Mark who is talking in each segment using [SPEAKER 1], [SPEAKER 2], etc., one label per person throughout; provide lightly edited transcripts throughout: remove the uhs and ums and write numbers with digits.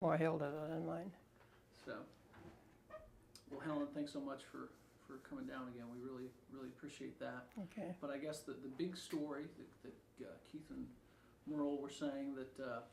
[SPEAKER 1] More hill than mine.
[SPEAKER 2] So, well, Helen, thanks so much for coming down again. We really appreciate that.
[SPEAKER 1] Okay.
[SPEAKER 2] But I guess the big story that Keith and Merle were saying that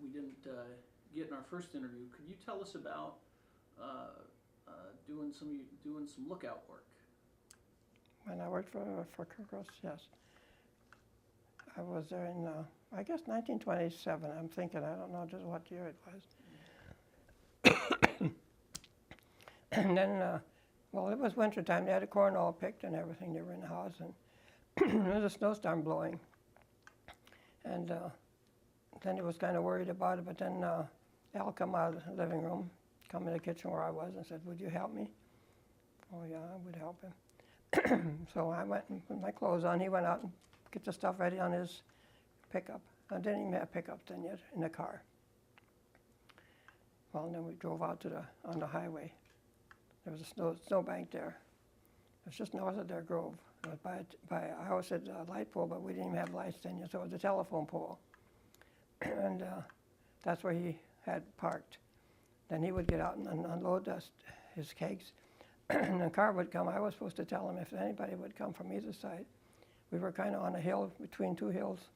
[SPEAKER 2] we didn't get in our first interview. Could you tell us about doing some lookout work?
[SPEAKER 1] When I worked for Kerkhoff, yes. I was there in, I guess 1927, I'm thinking, I don't know just what year it was. And then, well, it was winter time. They had the corn all picked and everything. They were in the house, and there was a snowstorm blowing. And then he was kind of worried about it, but then Al come out of the living room, come in the kitchen where I was, and said, "Would you help me?" Oh, yeah, I would help him. So I went and put my clothes on. He went out and get the stuff ready on his pickup. I didn't even have a pickup then yet, in the car. Well, and then we drove out on the highway. There was a snowbank there. It was just north of their grove. It was by a house had a light pole, but we didn't even have lights then yet, so it was a telephone pole. And that's where he had parked. Then he would get out and unload his kegs. And the car would come. I was supposed to tell him if anybody would come from either side. We were kind of on a hill between two hills,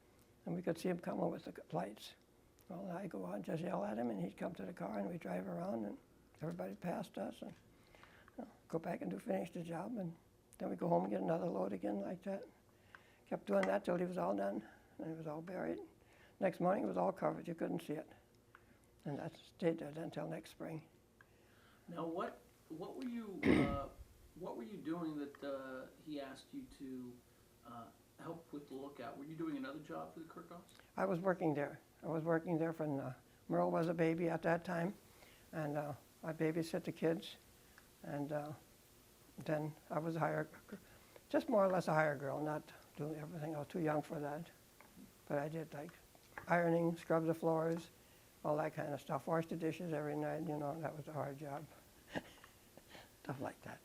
[SPEAKER 1] and we could see him coming with the lights. Well, I go out and just yell at him, and he'd come to the car, and we drive around, and everybody passed us, and go back and finish the job, and then we go home and get another load again like that. Kept doing that till he was all done, and it was all buried. Next morning, it was all covered. You couldn't see it. And that stayed there then until next spring.
[SPEAKER 2] Now, what were you doing that he asked you to help with the lookout? Were you doing another job for the Kerkhoffs?
[SPEAKER 1] I was working there. I was working there when Merle was a baby at that time, and I babysit the kids. And then I was just more or less a hired girl, not doing everything. I was too young for that. But I did like ironing, scrub the floors, all that kind of stuff. Wash the dishes every night, that was a hard job. Stuff like that.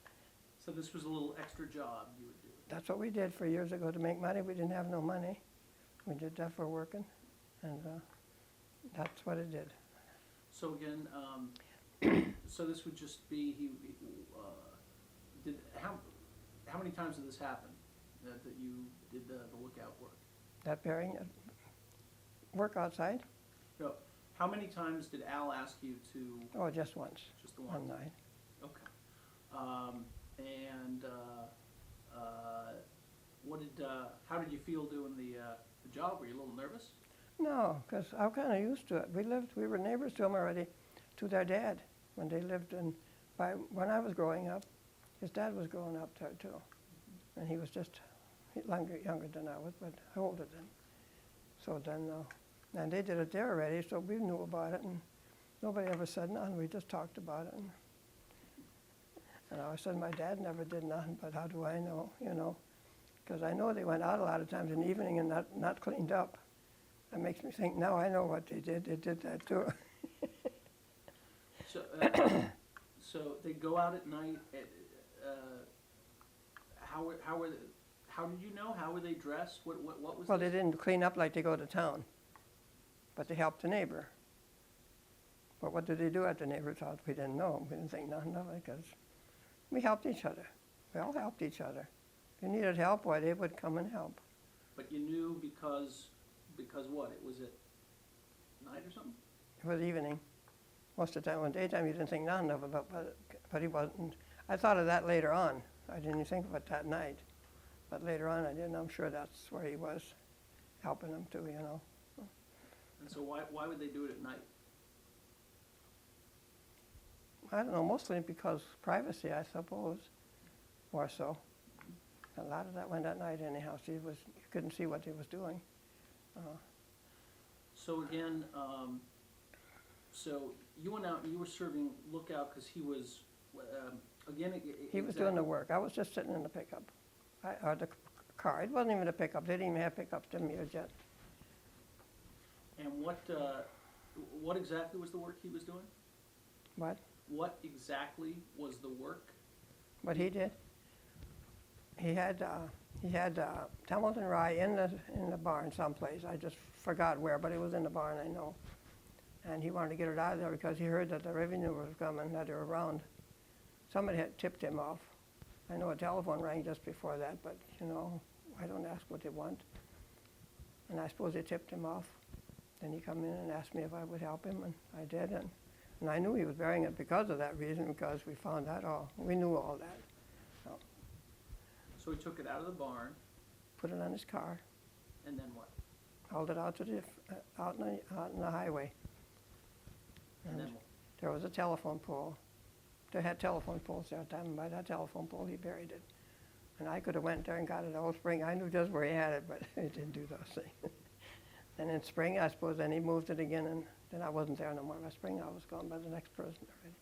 [SPEAKER 2] So this was a little extra job you would do?
[SPEAKER 1] That's what we did for years ago to make money. We didn't have no money. We did that for working, and that's what it did.
[SPEAKER 2] So again, so this would just be how many times did this happen that you did the lookout work?
[SPEAKER 1] That burying work outside?
[SPEAKER 2] No. How many times did Al ask you to?
[SPEAKER 1] Oh, just once.
[SPEAKER 2] Just the one
[SPEAKER 1] night.
[SPEAKER 2] Okay. And how did you feel doing the job? Were you a little nervous?
[SPEAKER 1] No, because I was kind of used to it. We were neighbors to him already, to their dad, when they lived when I was growing up. His dad was growing up there too. And he was just younger than I was, but older than. So then, and they did it there already, so we knew about it, and nobody ever said nothing. We just talked about it. And I said, my dad never did nothing, but how do I know, Because I know they went out a lot of times in the evening and not cleaned up. That makes me think, now I know what they did. They did that too.
[SPEAKER 2] So, so they go out at night. How did you know? How were they dressed? What was?
[SPEAKER 1] Well, they didn't clean up like they go to town, but they helped the neighbor. But what did they do at the neighbor's house? We didn't know. We didn't think nothing of it because we helped each other. We all helped each other. If you needed help, why, they would come and help.
[SPEAKER 2] But you knew because what? It was at night or something?
[SPEAKER 1] It was evening. Most of the time, in daytime, you didn't think nothing of it, but he wasn't. I thought of that later on. I didn't think of it that night. But later on, I did, and I'm sure that's where he was, helping them too,
[SPEAKER 2] And so why would they do it at night?
[SPEAKER 1] I don't know, mostly because privacy, I suppose, more so. A lot of that went at night anyhow, so you couldn't see what he was doing.
[SPEAKER 2] So again, so you went out and you were serving lookout because he was, again...
[SPEAKER 1] He was doing the work. I was just sitting in the pickup, or the car. It wasn't even a pickup. They didn't even have pickups to me yet.
[SPEAKER 2] And what exactly was the work he was doing?
[SPEAKER 1] What?
[SPEAKER 2] What exactly was the work?
[SPEAKER 1] What he did? He had Templeton rye in the barn someplace. I just forgot where, but it was in the barn, I know. and he wanted to get it out of there because he heard that the revenue was coming, that they were around. Somebody had tipped him off. I know a telephone rang just before that, but, you know, I don't ask what they want. And I suppose they tipped him off. Then he come in and asked me if I would help him, and I did. And I knew he was burying it because of that reason, because we found that all. We knew all that.
[SPEAKER 2] So he took it out of the barn,
[SPEAKER 1] Put it on his car,
[SPEAKER 2] and then what?
[SPEAKER 1] hauled it out to the, out in the highway.
[SPEAKER 2] And then what?
[SPEAKER 1] There was a telephone pole. They had telephone poles there at that time, and by that telephone pole, he buried it. And I could have went there and got it all spring. I knew just where he had it, but he didn't do those things. And in spring, I suppose, then he moved it again, and then I wasn't there no more. By spring, I was gone by the next person already.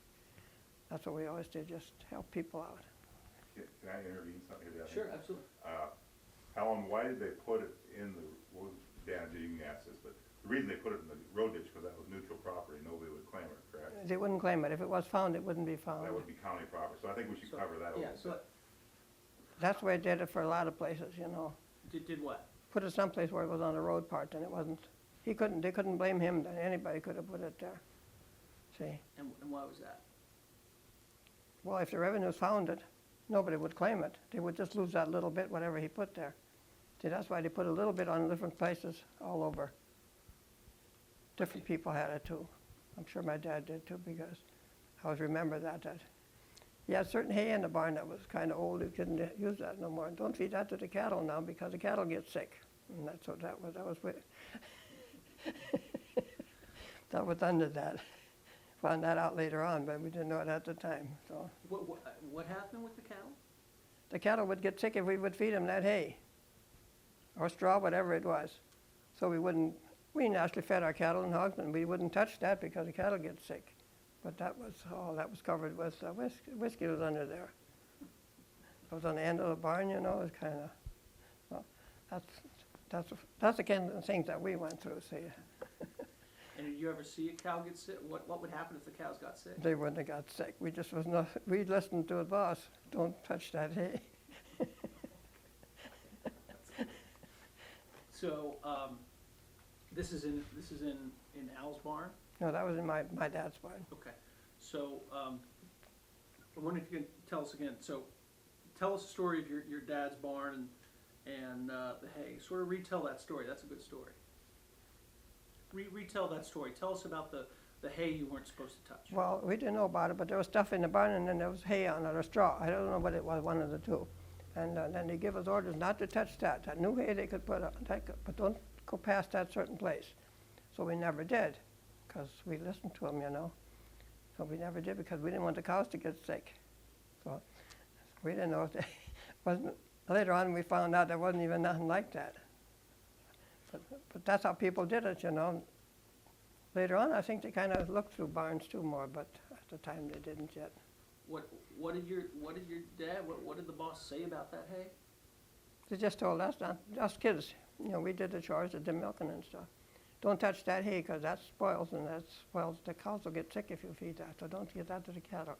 [SPEAKER 1] That's what we always did, just help people out.
[SPEAKER 3] Can I intervene something here?
[SPEAKER 2] Sure, absolutely.
[SPEAKER 3] Helen, why did they put it in the, well, Dan, you can ask this, but the reason they put it in the road ditch, because that was neutral property, nobody would claim it, correct?
[SPEAKER 1] They wouldn't claim it. If it was found, it wouldn't be found.
[SPEAKER 3] That would be county property, so I think we should cover that a
[SPEAKER 2] Yeah,
[SPEAKER 3] little
[SPEAKER 2] so,
[SPEAKER 3] bit.
[SPEAKER 1] That's the way they did it for a lot of places, you know.
[SPEAKER 2] did what?
[SPEAKER 1] Put it someplace where it was on the road part, and it wasn't. They couldn't blame him, then anybody could have put it there. See?
[SPEAKER 2] And why was that?
[SPEAKER 1] Well, if the revenues found it, nobody would claim it. They would just lose that little bit, whatever he put there. See, that's why they put a little bit on different places all over. Different people had it too. I'm sure my dad did too, because I always remember that he had certain hay in the barn that was kind of old. He couldn't use that no more. And don't feed that to the cattle now, because the cattle get sick. And that's what that was. That was under that. Found that out later on, but we didn't know it at the time. So
[SPEAKER 2] What happened with the cattle?
[SPEAKER 1] the cattle would get sick if we would feed them that hay or straw, whatever it was. So we naturally fed our cattle and hogs, and we wouldn't touch that because the cattle get sick. But that was all that was covered with whiskey was under there. It was on the end of the barn, you know. It was kind of, well, that's the kind of things that we went through. See,
[SPEAKER 2] And did you ever see a cow get sick? What would happen if the cows got sick?
[SPEAKER 1] they wouldn't have got sick. We just was not. We listened to the boss. Don't touch that hay.
[SPEAKER 2] So, this is in Al's barn?
[SPEAKER 1] No, that was in my dad's barn.
[SPEAKER 2] Okay. So, I wonder if you can tell us again. So, tell us the story of your dad's barn and the hay. Sort of retell that story. That's a good story. Retell that story. Tell us about the hay you weren't supposed to touch.
[SPEAKER 1] Well, we didn't know about it, but there was stuff in the barn, and then there was hay on it or straw. I don't know what it was, one of the two. And then they give us orders not to touch that. That new hay they could put on, but don't go past that certain place. So we never did, because we listened to them, you know. So we never did, because we didn't want the cows to get sick. So we didn't know if they wasn't. Later on, we found out there wasn't even nothing like that. But that's how people did it, you know. Later on, I think they kind of looked through barns too more, but at the time they didn't yet.
[SPEAKER 2] What did your dad? What did the boss say about that hay?
[SPEAKER 1] They just told us, not us kids, you know, we did the chores, did the milking and stuff. Don't touch that hay, because that spoils, and that spoils, the cows will get sick if you feed that, so don't give that to the cattle.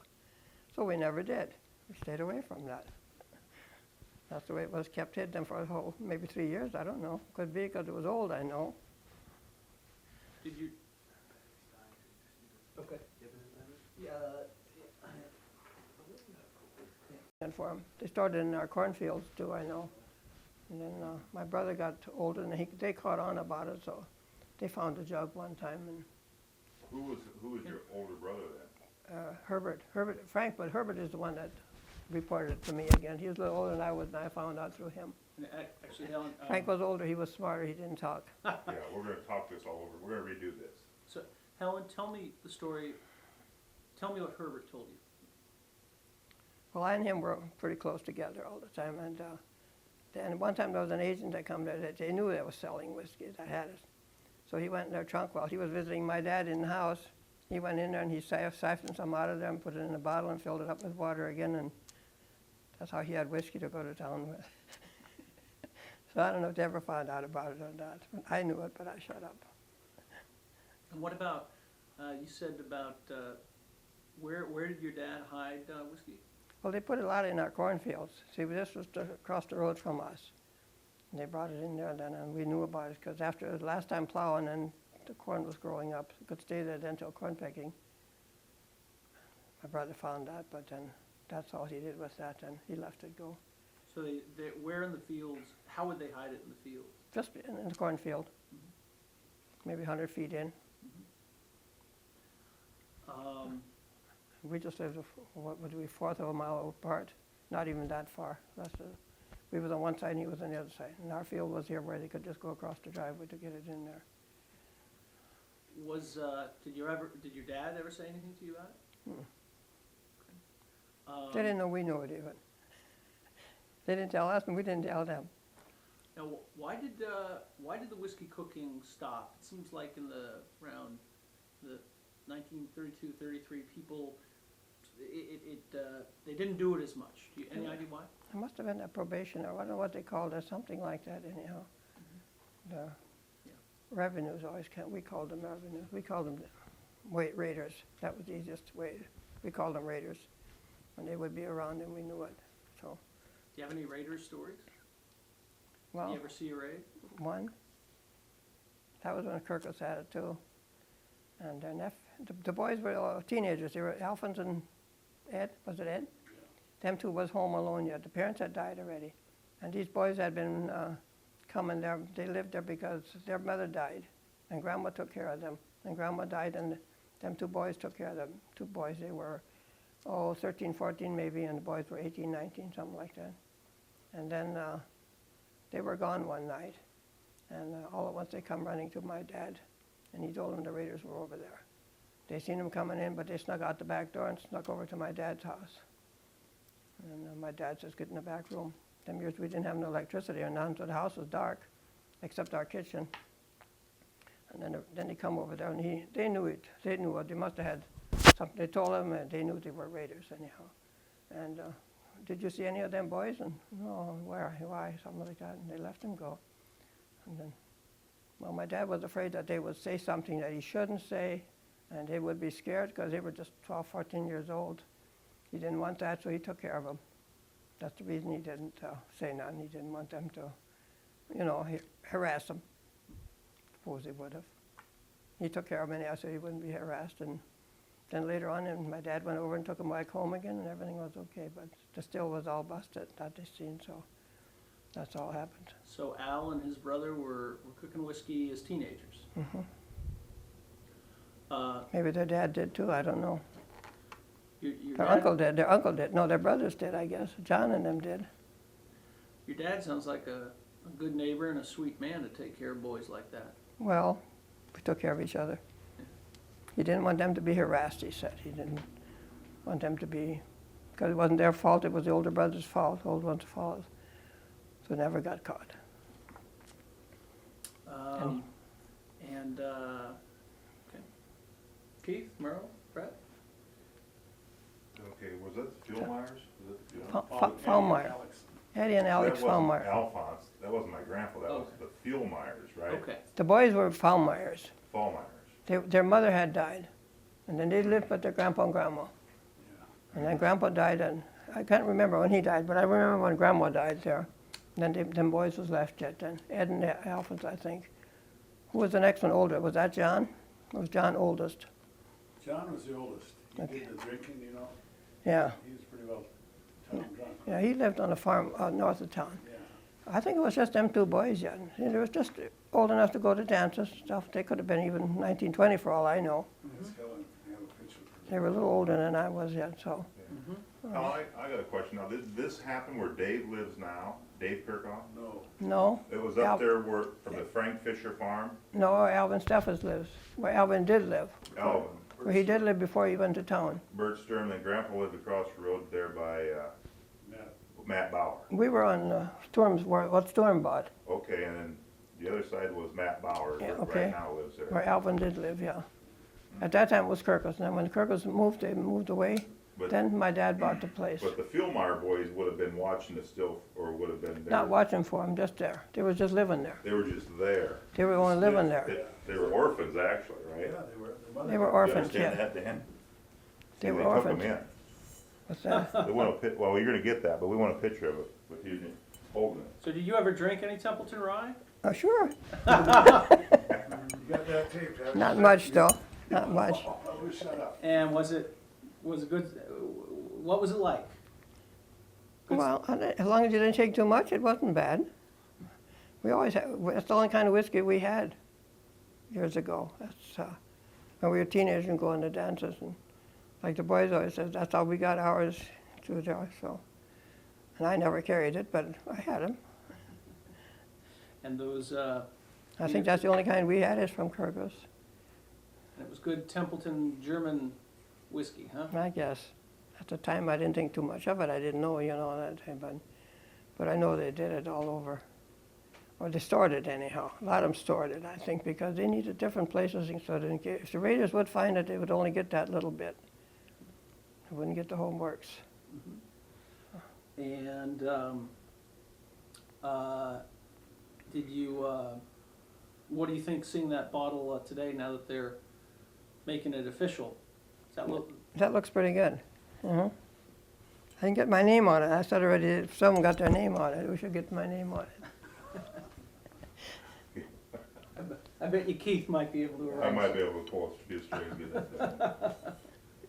[SPEAKER 1] So we never did. We stayed away from that. That's the way it was kept hidden for a whole, maybe 3 years, I don't know. Could be because it was old, I know.
[SPEAKER 2] Did you? Okay. Yeah.
[SPEAKER 1] And for them, they started in our cornfields too, I know. And then my brother got older, and they caught on about it, so they found a jug one time. And
[SPEAKER 3] Who was your older brother then?
[SPEAKER 1] Herbert, Frank, but Herbert is the one that reported it to me again. He was a little older than I was, and I found out through him.
[SPEAKER 2] Actually, Helen.
[SPEAKER 1] Frank was older, he was smarter, he didn't talk.
[SPEAKER 3] Yeah, we're gonna talk this all over, we're gonna redo this.
[SPEAKER 2] So, Helen, tell me the story. Tell me what Herbert told you.
[SPEAKER 1] Well, I and him were pretty close together all the time, and then one time there was an agent that come there that they knew they was selling whiskey, that had it. So he went in their trunk while he was visiting my dad in the house. He went in there and he siphoned some out of there and put it in a bottle and filled it up with water again, and that's how he had whiskey to go to town with. So I don't know if they ever found out about it or not. I knew it, but I shut up.
[SPEAKER 2] And what about, you said about, where did your dad hide whiskey?
[SPEAKER 1] Well, they put a lot in our cornfields. See, this was across the road from us. And they brought it in there then, and we knew about it, because after the last time plowing, and the corn was growing up. It could stay there then till corn picking. My brother found that, but then that's all he did with that, and he left it go.
[SPEAKER 2] So where in the fields, how would they hide it in the fields?
[SPEAKER 1] Just in the cornfield, maybe 100 feet in. We just lived, what would be, 1/4 of a mile apart, not even that far. We was on one side and he was on the other side. And our field was here where they could just go across the driveway to get it in there.
[SPEAKER 2] Did your dad ever say anything to you about it?
[SPEAKER 1] They didn't know we knew it even. They didn't tell us and we didn't tell them.
[SPEAKER 2] Now, why did the whiskey cooking stop? It seems like around the 1932, 33, people, they didn't do it as much. Any idea why?
[SPEAKER 1] It must have been a probation, or I don't know what they called it, something like that anyhow. The revenues always we called them revenues. We called them raiders. That was the easiest way. We called them raiders. When they would be around and we knew it. So,
[SPEAKER 2] Do you have any raiders stories?
[SPEAKER 1] well,
[SPEAKER 2] Did you ever see a raid?
[SPEAKER 1] one. That was when Kerkhoff had it too. And their the boys were all teenagers. They were Alphons and Ed. Was it Ed?
[SPEAKER 4] Yeah.
[SPEAKER 1] Them two was home alone yet. The parents had died already. And these boys had been coming there. They lived there because their mother died. And Grandma took care of them. And Grandma died and them two boys took care of them. Two boys, they were, 13, 14 maybe, and the boys were 18, 19, something like that. And then they were gone one night. And all at once they come running to my dad. And he told them the raiders were over there. They seen them coming in, but they snuck out the back door and snuck over to my dad's house. And my dad says, get in the back room. Them years we didn't have no electricity or none, so the house was dark, except our kitchen. And then they come over there, and they knew it. They knew it. They must have had something. They told them, and they knew they were raiders anyhow. And did you see any of them boys? And no, where, why, something like that. And they let them go. And then, well, my dad was afraid that they would say something that he shouldn't say, and they would be scared because they were just 12, 14 years old. He didn't want that, so he took care of them. That's the reason he didn't say nothing. He didn't want them to, harass them. Suppose he would have. He took care of them anyhow, so he wouldn't be harassed. And then later on, and my dad went over and took him back home again, and everything was okay. But the still was all busted that they seen, so that's all happened.
[SPEAKER 2] So Al and his brother were cooking whiskey as teenagers.
[SPEAKER 1] Mm-hmm. Maybe their dad did too, I don't know.
[SPEAKER 2] Your
[SPEAKER 1] Their
[SPEAKER 2] dad,
[SPEAKER 1] uncle did, their uncle did. No, their brothers did, I guess. John and them did.
[SPEAKER 2] Your dad sounds like a good neighbor and a sweet man to take care of boys like that.
[SPEAKER 1] Well, we took care of each other. He didn't want them to be harassed, he said. He didn't want them to be, because it wasn't their fault, it was the older brother's fault, the old one's fault. So they never got caught.
[SPEAKER 2] Okay. Keith, Merle, Brett?
[SPEAKER 3] Okay, was that the Fuelmeyers? Was it the Fuelmeyers?
[SPEAKER 1] Faulmeyer. Eddie and Alex
[SPEAKER 3] That wasn't
[SPEAKER 1] Faulmeyer.
[SPEAKER 3] Alphons, that wasn't my grandpa, that was
[SPEAKER 2] Okay.
[SPEAKER 3] the Fuelmeyers, right?
[SPEAKER 2] Okay.
[SPEAKER 1] The boys were Faulmeyers.
[SPEAKER 3] Faulmeyers.
[SPEAKER 1] Their mother had died. And then they lived with their grandpa and grandma. And then grandpa died, and I can't remember when he died, but I remember when grandma died there. And then them boys was left yet then. Ed and Alphons, I think. Who was the next one older? Was that John? Or was John oldest?
[SPEAKER 4] John was the oldest. He
[SPEAKER 1] Okay.
[SPEAKER 4] did the drinking,
[SPEAKER 1] Yeah.
[SPEAKER 4] He was pretty well town drunk.
[SPEAKER 1] Yeah, he lived on a farm north of town.
[SPEAKER 4] Yeah.
[SPEAKER 1] I think it was just them two boys yet. And they were just old enough to go to dances and stuff. They could have been even 19, 20 for all I know.
[SPEAKER 4] That's Helen. I have a picture.
[SPEAKER 1] They were a little older than I was yet, so.
[SPEAKER 3] Now, I got a question. Now, did this happen where Dave lives now? Dave Kerkhoff?
[SPEAKER 4] No.
[SPEAKER 1] No,
[SPEAKER 3] It was
[SPEAKER 1] Al-
[SPEAKER 3] up there where, from the Frank Fisher farm?
[SPEAKER 1] no, where Alvin Steffens lives, where Alvin did live.
[SPEAKER 3] Alvin.
[SPEAKER 1] Where he did live before he went to town.
[SPEAKER 3] Bert Sturm, and Grandpa lived across the road there by
[SPEAKER 4] Matt.
[SPEAKER 3] Matt Bauer.
[SPEAKER 1] We were on what Storm bought,
[SPEAKER 3] Okay, and then the other side was Matt Bauer,
[SPEAKER 1] Yeah,
[SPEAKER 3] who
[SPEAKER 1] okay.
[SPEAKER 3] right now lives there.
[SPEAKER 1] where Alvin did live, yeah. At that time it was Kerkhoff, and then when Kerkhoff moved, they moved away.
[SPEAKER 3] But-
[SPEAKER 1] Then my dad bought the place.
[SPEAKER 3] But the Fuelmeyer boys would have been watching it still, or would have been there.
[SPEAKER 1] Not watching for him, just there. They were just living there.
[SPEAKER 3] They were just there.
[SPEAKER 1] They were only living there.
[SPEAKER 3] They were orphans, actually, right?
[SPEAKER 4] Yeah, they were. Their mother.
[SPEAKER 1] They were
[SPEAKER 3] You
[SPEAKER 1] orphans,
[SPEAKER 3] understand
[SPEAKER 1] yeah.
[SPEAKER 3] that, Dan?
[SPEAKER 1] They
[SPEAKER 3] See,
[SPEAKER 1] were
[SPEAKER 3] took 'em
[SPEAKER 1] orphans.
[SPEAKER 3] in.
[SPEAKER 1] What's that?
[SPEAKER 3] They want a well, you're gonna get that, but we want a picture of it with you holding it.
[SPEAKER 2] So did you ever drink any Templeton rye?
[SPEAKER 1] Oh, sure.
[SPEAKER 4] You got that taped, haven't you?
[SPEAKER 1] Not much though, not much.
[SPEAKER 4] Oh, shut up.
[SPEAKER 2] And was it good, what was it like? Good-
[SPEAKER 1] Well, as long as you didn't take too much, it wasn't bad. We always had, that's the only kind of whiskey we had years ago. That's, when we were teenagers and going to dances, and like the boys always said, that's how we got ours through there, so. And I never carried it, but I had them.
[SPEAKER 2] And those,
[SPEAKER 1] I think that's the only kind we had is from Kerkhoff,
[SPEAKER 2] and it was good Templeton German whiskey, huh?
[SPEAKER 1] I guess. At the time, I didn't think too much of it. I didn't know, at that time, but I know they did it all over. Or they stored it anyhow. A lot of them stored it, I think, because they needed different places, and so if the raiders would find it, they would only get that little bit. They wouldn't get the whole works.
[SPEAKER 2] And did you, what do you think seeing that bottle today now that they're making it official? Does that look,
[SPEAKER 1] That looks pretty good. I didn't get my name on it. I said already, if someone got their name on it, we should get my name on it.
[SPEAKER 2] I bet you Keith might be able to
[SPEAKER 3] I
[SPEAKER 2] arrange.
[SPEAKER 3] might be able to pull a few strings and get that done.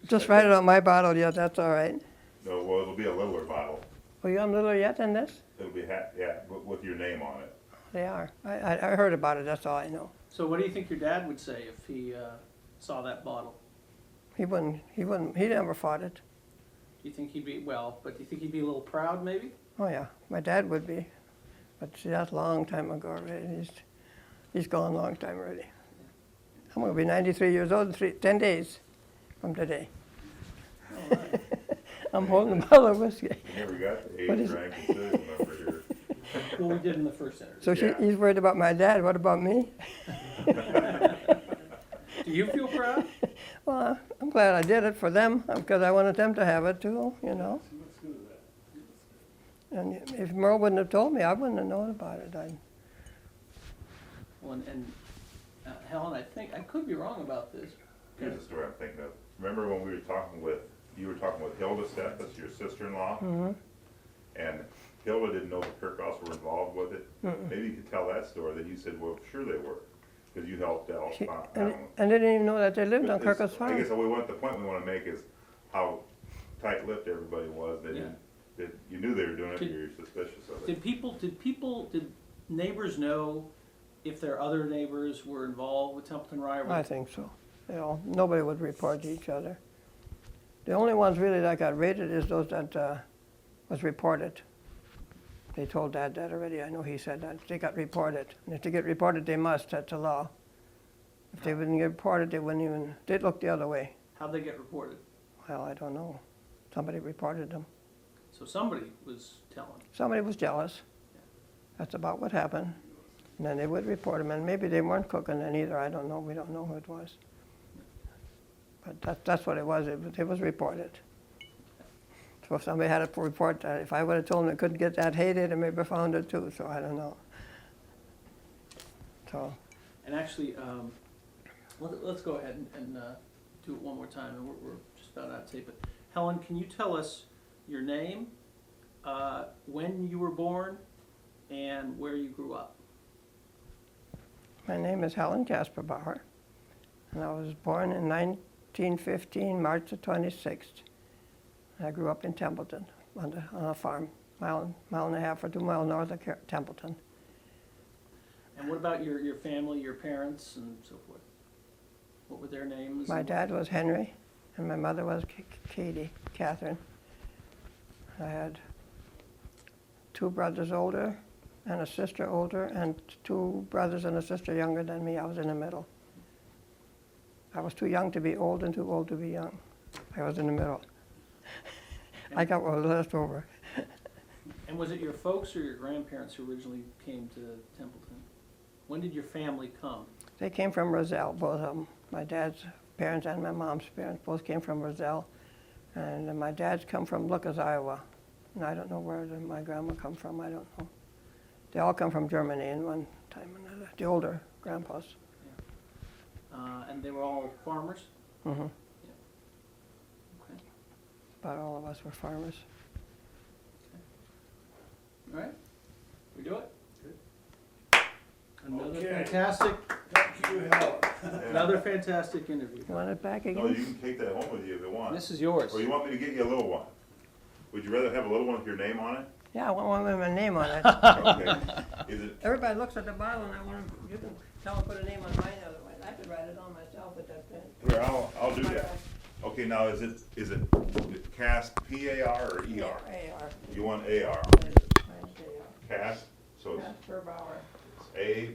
[SPEAKER 1] Just write it on my bottle, yeah, that's all right.
[SPEAKER 3] No, well, it'll be a littler bottle.
[SPEAKER 1] Well, you got littler yet than this?
[SPEAKER 3] It'll be, with your name on it.
[SPEAKER 1] They are. I heard about it, that's all I know.
[SPEAKER 2] So what do you think your dad would say if he saw that bottle?
[SPEAKER 1] He never fought it.
[SPEAKER 2] Do you think he'd be, well, but do you think he'd be a little proud maybe?
[SPEAKER 1] Oh, yeah, my dad would be. But see, that's a long time ago already. He's gone a long time already. I'm gonna be 93 years old in 10 days from today.
[SPEAKER 2] Oh, right.
[SPEAKER 1] I'm holding a bottle of whiskey.
[SPEAKER 3] Here we got the
[SPEAKER 1] What
[SPEAKER 3] age
[SPEAKER 1] is it?
[SPEAKER 3] rank decision number here.
[SPEAKER 2] Well, we did in the first interview.
[SPEAKER 1] So
[SPEAKER 3] Yeah.
[SPEAKER 1] he's worried about my dad, what about me?
[SPEAKER 2] Do you feel proud?
[SPEAKER 1] Well, I'm glad I did it for them, because I wanted them to have it too,
[SPEAKER 4] He looks good at that.
[SPEAKER 1] And if Merle wouldn't have told me, I wouldn't have known about it.
[SPEAKER 2] Well, and Helen, I think, I could be wrong about this.
[SPEAKER 3] Here's the story I'm thinking of. Remember when you were talking with Hilda Steffes, your sister-in-law? And Hilda didn't know the Kerkhoffs were involved with it. Maybe you could tell that story, then you said, well, sure they were, because you helped out.
[SPEAKER 1] And they didn't even know that they lived on Kerkhoff's
[SPEAKER 3] I
[SPEAKER 1] farm.
[SPEAKER 3] guess the point we wanna make is how tight-lipped everybody was. They didn't, you knew they were doing it, but you're suspicious of it.
[SPEAKER 2] Did neighbors know if their other neighbors were involved with Templeton Rye?
[SPEAKER 1] I think so. Nobody would report to each other. The only ones really that got raided is those that was reported. They told Dad that already. I know he said that. They got reported. And if they get reported, they must. That's the law. If they wouldn't get reported, they wouldn't even, they'd look the other way.
[SPEAKER 2] How'd they get reported?
[SPEAKER 1] Well, I don't know. Somebody reported them.
[SPEAKER 2] So somebody was telling.
[SPEAKER 1] Somebody was jealous. That's about what happened. And then they would report them, and maybe they weren't cooking then either. I don't know. We don't know who it was. But that's what it was. It was reported. So if somebody had to report that, if I would have told them they couldn't get that hay, they'd have maybe found it too. So I don't know. So
[SPEAKER 2] And actually, let's go ahead and do it one more time, and we're just about out of tape. But Helen, can you tell us your name, when you were born, and where you grew up?
[SPEAKER 1] my name is Helen Kasparbauer, and I was born in 1915, March the 26th. I grew up in Templeton on a farm, mile and a half or 2 miles north of Templeton.
[SPEAKER 2] And what about your family, your parents, and so forth? What were their names?
[SPEAKER 1] My dad was Henry, and my mother was Catherine. I had 2 brothers older, and a sister older, and 2 brothers and a sister younger than me. I was in the middle. I was too young to be old and too old to be young. I was in the middle. I got what was left over.
[SPEAKER 2] And was it your folks or your grandparents who originally came to Templeton? When did your family come?
[SPEAKER 1] They came from Roselle, both of them. My dad's parents and my mom's parents both came from Roselle. And my dad's come from Lucas, Iowa. And I don't know where my grandma come from, I don't know. They all come from Germany in one time or another, the older grandpas.
[SPEAKER 2] And they were all farmers?
[SPEAKER 1] Mm-hmm.
[SPEAKER 2] Okay.
[SPEAKER 1] About all of us were farmers.
[SPEAKER 2] All right, we do it? Good. Another
[SPEAKER 4] Okay.
[SPEAKER 2] fantastic
[SPEAKER 4] Thank you. Good help.
[SPEAKER 2] Another fantastic interview.
[SPEAKER 1] You want it back
[SPEAKER 3] No,
[SPEAKER 1] again?
[SPEAKER 3] you can take that home with you if you want.
[SPEAKER 2] This is yours.
[SPEAKER 3] Or you want me to get you a little one? Would you rather have a little one with your name on it?
[SPEAKER 1] Yeah, I want one with my name on it.
[SPEAKER 3] Okay. Is it,
[SPEAKER 1] Everybody looks at the bottle and I want them, you can tell them put a name on mine otherwise. I could write it on myself at that point.
[SPEAKER 3] here, I'll do that. Okay, now is it Casp, P-A-R or E-R?
[SPEAKER 1] A-R.
[SPEAKER 3] You want A-R,
[SPEAKER 1] Mine's A-R.
[SPEAKER 3] Casp, so it's
[SPEAKER 1] Kasparbauer.
[SPEAKER 3] A